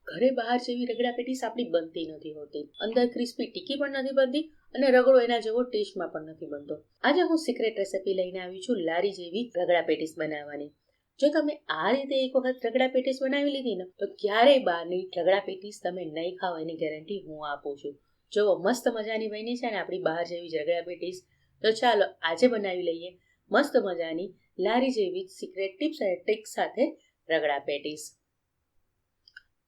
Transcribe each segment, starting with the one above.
ઘરે બહાર જેવી રગડા પેટીસ આપણી બનતી નથી હોતી, અંદર ક્રિસ્પી ટીકી પણ નથી બનતી અને રગડો એના જેવો ટેસ્ટમાં પણ નથી બનતો. આજે હું સિક્રેટ રેસિપી લઈને આવી છું લારી જેવી રગડા પેટીસ બનાવવાની. જો તમે આ રીતે એક વખત રગડા પેટીસ બનાવી લીધી ને તો ક્યારેય બહારની રગડા પેટીસ તમે નહીં ખાઓ એની ગેરંટી હું આપું છું. જો મસ્ત મજાની બની છે ને આપણી બહાર જેવી રગડા પેટીસ. તો ચાલો આજે બનાવી લઈએ મસ્ત મજાની લારી જેવી સિક્રેટ ટિપ્સ અને ટ્રિક્સ સાથે રગડા પેટીસ.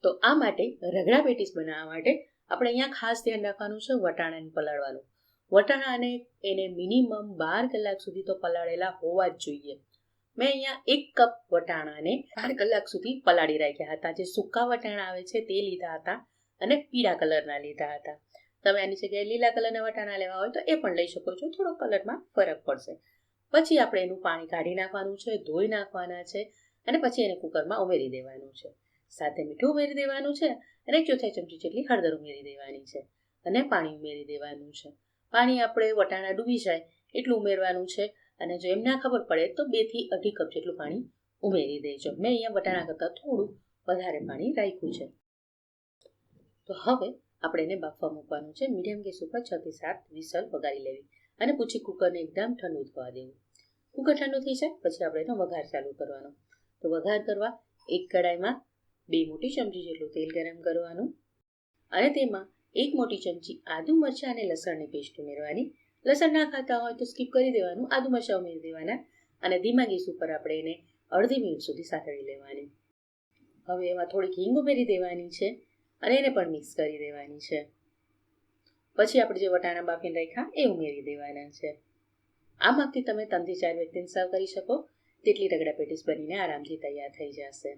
તો આ માટે રગડા પેટીસ બનાવવા માટે આપણે અહીંયા ખાસ ધ્યાન રાખવાનું છે વટાણાને પલાળવાનું. વટાણાને એને મિનિમમ 12 કલાક સુધી તો પલાળેલા હોવા જ જોઈએ. મેં અહીંયા 1 કપ વટાણાને 12 કલાક સુધી પલાળી રાખ્યા હતા. જે સૂકા વટાણા આવે છે તે લીધા હતા અને પીળા કલરના લીધા હતા. તમે આની જગ્યાએ લીલા કલરના વટાણા લેવા હોય તો એ પણ લઈ શકો છો, થોડો કલરમાં ફરક પડશે. પછી આપણે એનું પાણી કાઢી નાખવાનું છે, ધોઈ નાખવાના છે અને પછી એને કુકરમાં ઉમેરી દેવાનું છે. સાથે મીઠું ઉમેરી દેવાનું છે અને 1/4 ચમચી જેટલી હળદર ઉમેરી દેવાની છે અને પાણી ઉમેરી દેવાનું છે. પાણી આપણે વટાણા ડૂબી જાય એટલું ઉમેરવાનું છે અને જો એમ ના ખબર પડે તો 2 થી 2.5 કપ જેટલું પાણી ઉમેરી દેજો. મેં અહીંયા વટાણા કરતાં થોડું વધારે પાણી રાખ્યું છે. તો હવે આપણે એને બાફવા મૂકવાનું છે. મીડિયમ ગેસ ઉપર 6 થી 7 વિસલ વગાડી લેવી અને પછી કુકરને એકદમ ઠંડુ થવા દેવું. કુકર ઠંડુ થઈ જાય પછી આપણે એનો વઘાર ચાલુ કરવાનો. તો વઘાર કરવા એક કડાઈમાં 2 મોટી ચમચી જેટલું તેલ ગરમ કરવાનું અને તેમાં 1 મોટી ચમચી આદુ મરચાં અને લસણની પેસ્ટ ઉમેરવાની. લસણ ના ખાતા હોય તો સ્કીપ કરી દેવાનું. આદુ મરચાં ઉમેરી દેવાના અને ધીમા ગેસ ઉપર આપણે એને અડધી મિનિટ સુધી સાતળી લેવાની. હવે એમાં થોડીક હિંગ ઉમેરી દેવાની છે અને એને પણ મિક્સ કરી દેવાની છે. પછી આપણે જે વટાણા બાફીને રાખ્યા એ ઉમેરી દેવાના છે. આ માપથી તમે 3 થી 4 વ્યક્તિને સર્વ કરી શકો તેટલી રગડા પેટીસ બનીને આરામથી તૈયાર થઈ જશે.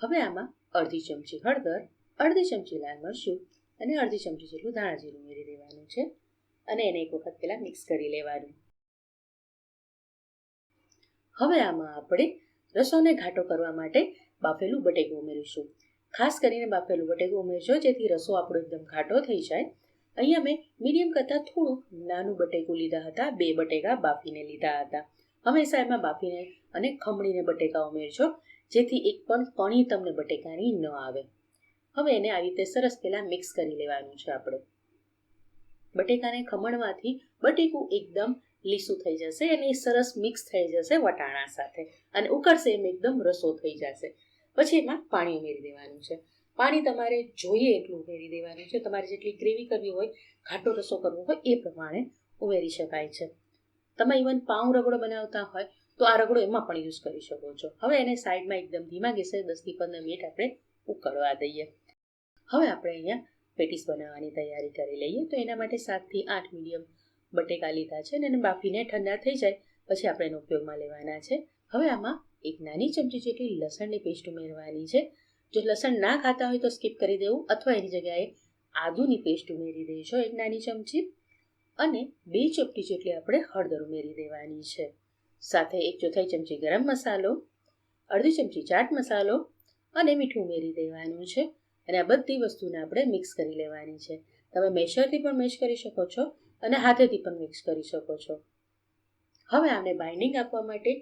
હવે આમાં અડધી ચમચી હળદર, અડધી ચમચી લાલ મરચું અને અડધી ચમચી જેટલું ધાણા જીરું ઉમેરી દેવાનું છે અને એને એક વખત પહેલા મિક્સ કરી લેવાનું. હવે આમાં આપણે રસોને ઘાટો કરવા માટે બાફેલું બટેકું ઉમેરીશું. ખાસ કરીને બાફેલું બટેકું ઉમેરજો જેથી રસો આપણો એકદમ ઘાટો થઈ જાય. અહીંયા મેં મીડિયમ કરતાં થોડું નાનું બટેકું લીધા હતા, 2 બટેકા બાફીને લીધા હતા. હંમેશા એમાં બાફીને અને ખમણીને બટેકા ઉમેરજો જેથી એક પણ કણી તમને બટેકાની ન આવે. હવે એને આવી રીતે સરસ પહેલા મિક્સ કરી લેવાનું છે આપણે. બટેકાને ખમણવાથી બટેકું એકદમ લીસું થઈ જશે અને એ સરસ મિક્સ થઈ જશે વટાણા સાથે અને ઉકળશે એમ એકદમ રસો થઈ જશે. પછી એમાં પાણી ઉમેરી દેવાનું છે. પાણી તમારે જોઈએ એટલું ઉમેરી દેવાનું છે. તમારે જેટલી ગ્રેવી કરવી હોય, ઘાટો રસો કરવો હોય એ પ્રમાણે ઉમેરી શકાય છે. તમે ઇવન પાઉં રગડો બનાવતા હોય તો આ રગડો એમાં પણ યુઝ કરી શકો છો. હવે એને સાઈડમાં એકદમ ધીમા ગેસે 10 થી 15 મિનિટ આપણે ઉકળવા દઈએ. હવે આપણે અહીંયા પેટીસ બનાવવાની તૈયારી કરી લઈએ. તો એના માટે 7 થી 8 મીડિયમ બટેકા લીધા છે અને એને બાફીને ઠંડા થઈ જાય પછી આપણે એનો ઉપયોગમાં લેવાના છે. હવે આમાં એક નાની ચમચી જેટલી લસણની પેસ્ટ ઉમેરવાની છે. જો લસણ ના ખાતા હોય તો સ્કીપ કરી દેવું અથવા એની જગ્યાએ આદુની પેસ્ટ ઉમેરી દેજો 1 નાની ચમચી અને 2 ચપટી જેટલી આપણે હળદર ઉમેરી દેવાની છે. સાથે 1/4 ચમચી ગરમ મસાલો, અડધી ચમચી ચાટ મસાલો અને મીઠું ઉમેરી દેવાનું છે અને આ બધી વસ્તુને આપણે મિક્સ કરી લેવાની છે. તમે મેશરથી પણ મેશ કરી શકો છો અને હાથેથી પણ મિક્સ કરી શકો છો. હવે આને બાઇન્ડિંગ આપવા માટે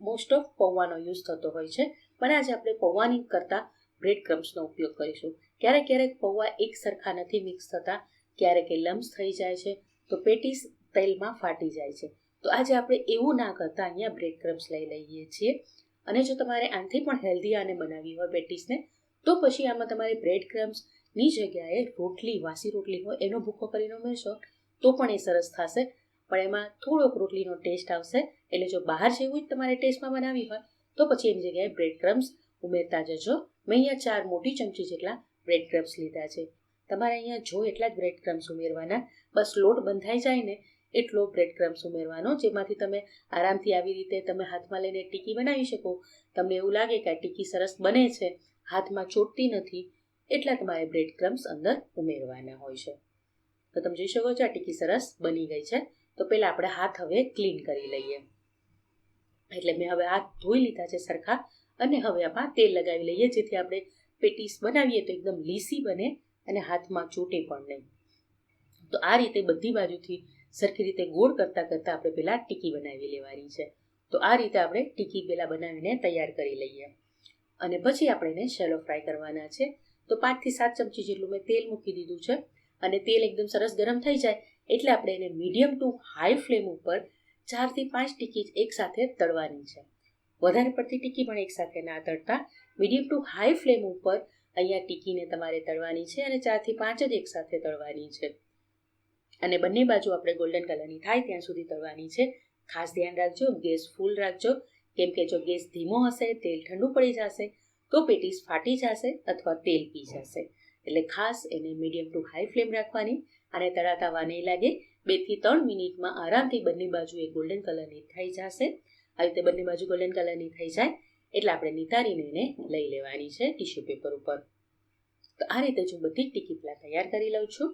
મોસ્ટ ઓફ પૌવાનો યુઝ થતો હોય છે, પણ આજે આપણે પૌવાની કરતાં બ્રેડ ક્રમ્સનો ઉપયોગ કરીશું. ક્યારેક પૌવા એક સરખા નથી મિક્સ થતા, ક્યારેક એ લમ્સ થઈ જાય છે તો પેટીસ તેલમાં ફાટી જાય છે. તો આજે આપણે એવું ના કરતા અહીંયા બ્રેડ ક્રમ્સ લઈ લઈએ છીએ અને જો તમારે આનાથી પણ હેલ્ધી આને બનાવવી હોય પેટીસને તો પછી આમાં તમારે બ્રેડ ક્રમ્સની જગ્યાએ રોટલી, વાસી રોટલી હોય એનો ભૂકો કરીને ઉમેરશો તો પણ એ સરસ થશે, પણ એમાં થોડોક રોટલીનો ટેસ્ટ આવશે. એટલે જો બહાર જેવું જ તમારે ટેસ્ટમાં બનાવવી હોય તો પછી એની જગ્યાએ બ્રેડ ક્રમ્સ ઉમેરતા જજો. મેં અહીંયા 4 મોટી ચમચી જેટલા બ્રેડ ક્રમ્સ લીધા છે. તમારે અહીંયા જો એટલા જ બ્રેડ ક્રમ્સ ઉમેરવાના, બસ લોટ બંધાઈ જાય ને એટલો બ્રેડ ક્રમ્સ ઉમેરવાનો જેમાંથી તમે આરામથી આવી રીતે તમે હાથમાં લઈને ટીકી બનાવી શકો. તમને એવું લાગે કે આ ટીકી સરસ બને છે, હાથમાં ચોટતી નથી, એટલા તમારે બ્રેડ ક્રમ્સ અંદર ઉમેરવાના હોય છે. તો તમે જોઈ શકો છો આ ટીકી સરસ બની ગઈ છે. તો પહેલાં આપણે હાથ હવે ક્લીન કરી લઈએ. એટલે મેં હવે હાથ ધોઈ લીધા છે સરખા અને હવે આમાં તેલ લગાવી લઈએ જેથી આપણે પેટીસ બનાવીએ તો એકદમ લીસી બને અને હાથમાં ચોટે પણ નહીં. તો આ રીતે બધી બાજુથી સરખી રીતે ગોળ કરતાં આપણે પહેલાં ટીકી બનાવી લેવાની છે. તો આ રીતે આપણે ટીકી પહેલાં બનાવીને તૈયાર કરી લઈએ અને પછી આપણે એને શેલો ફ્રાય કરવાના છે. તો 5 થી 7 ચમચી જેટલું મેં તેલ મૂકી દીધું છે અને તેલ એકદમ સરસ ગરમ થઈ જાય એટલે આપણે એને મીડિયમ ટુ હાઈ ફ્લેમ ઉપર 4 થી 5 ટીકી એકસાથે તળવાની છે. વધારે પડતી ટીકી પણ એકસાથે ના તળતા મીડિયમ ટુ હાઈ ફ્લેમ ઉપર અહીંયા ટીકીને તમારે તળવાની છે અને 4 થી 5 જ એકસાથે તળવાની છે. અને બંને બાજુ આપણે ગોલ્ડન કલરની થાય ત્યાં સુધી તળવાની છે. ખાસ ધ્યાન રાખજો, ગેસ ફૂલ રાખજો, કેમ કે જો ગેસ ધીમો હશે, તેલ ઠંડુ પડી જશે તો પેટીસ ફાટી જશે અથવા તેલ પી જશે. એટલે ખાસ એને મીડિયમ ટુ હાઈ ફ્લેમ રાખવાની અને તળાતા વાર નહીં લાગે. 2 થી 3 મિનિટમાં આરામથી બંને બાજુ એ ગોલ્ડન કલરની થઈ જશે. આવી રીતે બંને બાજુ ગોલ્ડન કલરની થઈ જાય એટલે આપણે નિતારીને એને લઈ લેવાની છે ટીશ્યુ પેપર ઉપર. તો આ રીતે હું બધી જ ટીકી પેલા તૈયાર કરી લઉં છું.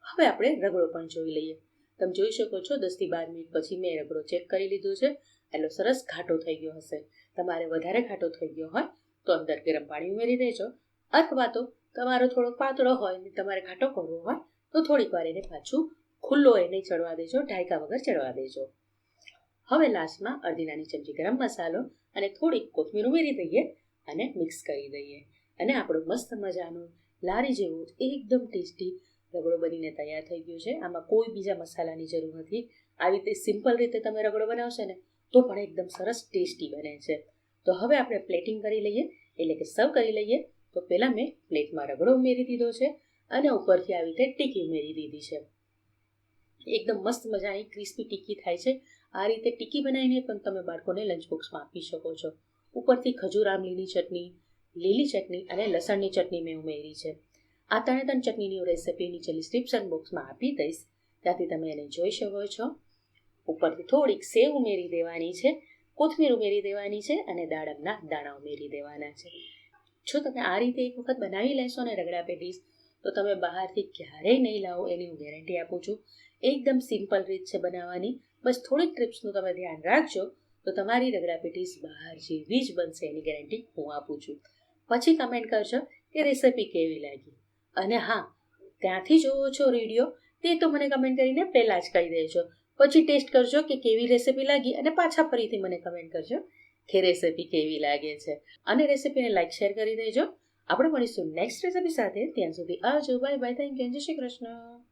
હવે આપણે રગડો પણ જોઈ લઈએ. તમે જોઈ શકો છો 10 થી 12 મિનિટ પછી મેં રગડો ચેક કરી લીધો છે. એટલો સરસ ઘાટો થઈ ગયો હશે. તમારે વધારે ઘાટો થઈ ગયો હોય તો અંદર ગરમ પાણી ઉમેરી દેજો, અથવા તો તમારો થોડો પાતળો હોય ને તમારે ઘાટો કરવો હોય તો થોડીક વાર એને પાછું ખુલ્લો એને ચડવા દેજો, ઢાંકા વગર ચડવા દેજો. હવે લાસ્ટમાં અડધી નાની ચમચી ગરમ મસાલો અને થોડીક કોથમીર ઉમેરી દઈએ અને મિક્સ કરી દઈએ અને આપણો મસ્ત મજાનો લારી જેવો એકદમ ટેસ્ટી રગડો બનીને તૈયાર થઈ ગયો છે. આમાં કોઈ બીજા મસાલાની જરૂર નથી. આવી રીતે સિમ્પલ રીતે તમે રગડો બનાવશો ને તો પણ એકદમ સરસ ટેસ્ટી બને છે. તો હવે આપણે પ્લેટિંગ કરી લઈએ, એટલે કે સર્વ કરી લઈએ. તો પહેલાં મેં પ્લેટમાં રગડો ઉમેરી દીધો છે અને ઉપરથી આવી રીતે ટીકી ઉમેરી દીધી છે. એકદમ મસ્ત મજાની ક્રિસ્પી ટીકી થાય છે. આ રીતે ટીકી બનાવીને પણ તમે બાળકોને લંચ બોક્સમાં આપી શકો છો. ઉપરથી ખજૂર આમલીની ચટણી, લીલી ચટણી અને લસણની ચટણી મેં ઉમેરી છે. આ ત્રણ ચટણીની રેસિપી નીચે ડિસ્ક્રિપ્શન બોક્સમાં આપી દઈશ, ત્યાંથી તમે એને જોઈ શકો છો. ઉપરથી થોડીક સેવ ઉમેરી દેવાની છે, કોથમીર ઉમેરી દેવાની છે અને દાડમના દાણા ઉમેરી દેવાના છે. જો તમે આ રીતે એક વખત બનાવી લેશો ને રગડા પેટીસ, તો તમે બહારથી ક્યારેય નહીં લાવો એની હું ગેરંટી આપું છું. એકદમ સિમ્પલ રીત છે બનાવવાની. બસ થોડીક ટિપ્સનું તમે ધ્યાન રાખજો તો તમારી રગડા પેટીસ બહાર જેવી જ બનશે એની ગેરંટી હું આપું છું. પછી કમેન્ટ કરજો કે રેસિપી કેવી લાગી. અને હા, ત્યાંથી જોવો છો વિડીયો તે તો મને કમેન્ટ કરીને પહેલાં જ કહી દેજો. પછી ટેસ્ટ કરજો કે કેવી રેસિપી લાગી અને પાછા ફરીથી મને કમેન્ટ કરજો કે રેસિપી કેવી લાગે છે. અને રેસિપીને લાઈક શેર કરી દેજો. આપણે મળીશું નેક્સ્ટ રેસિપી સાથે. ત્યાં સુધી આવજો, બાય બાય, થેન્ક યુ, જય શ્રી કૃષ્ણ.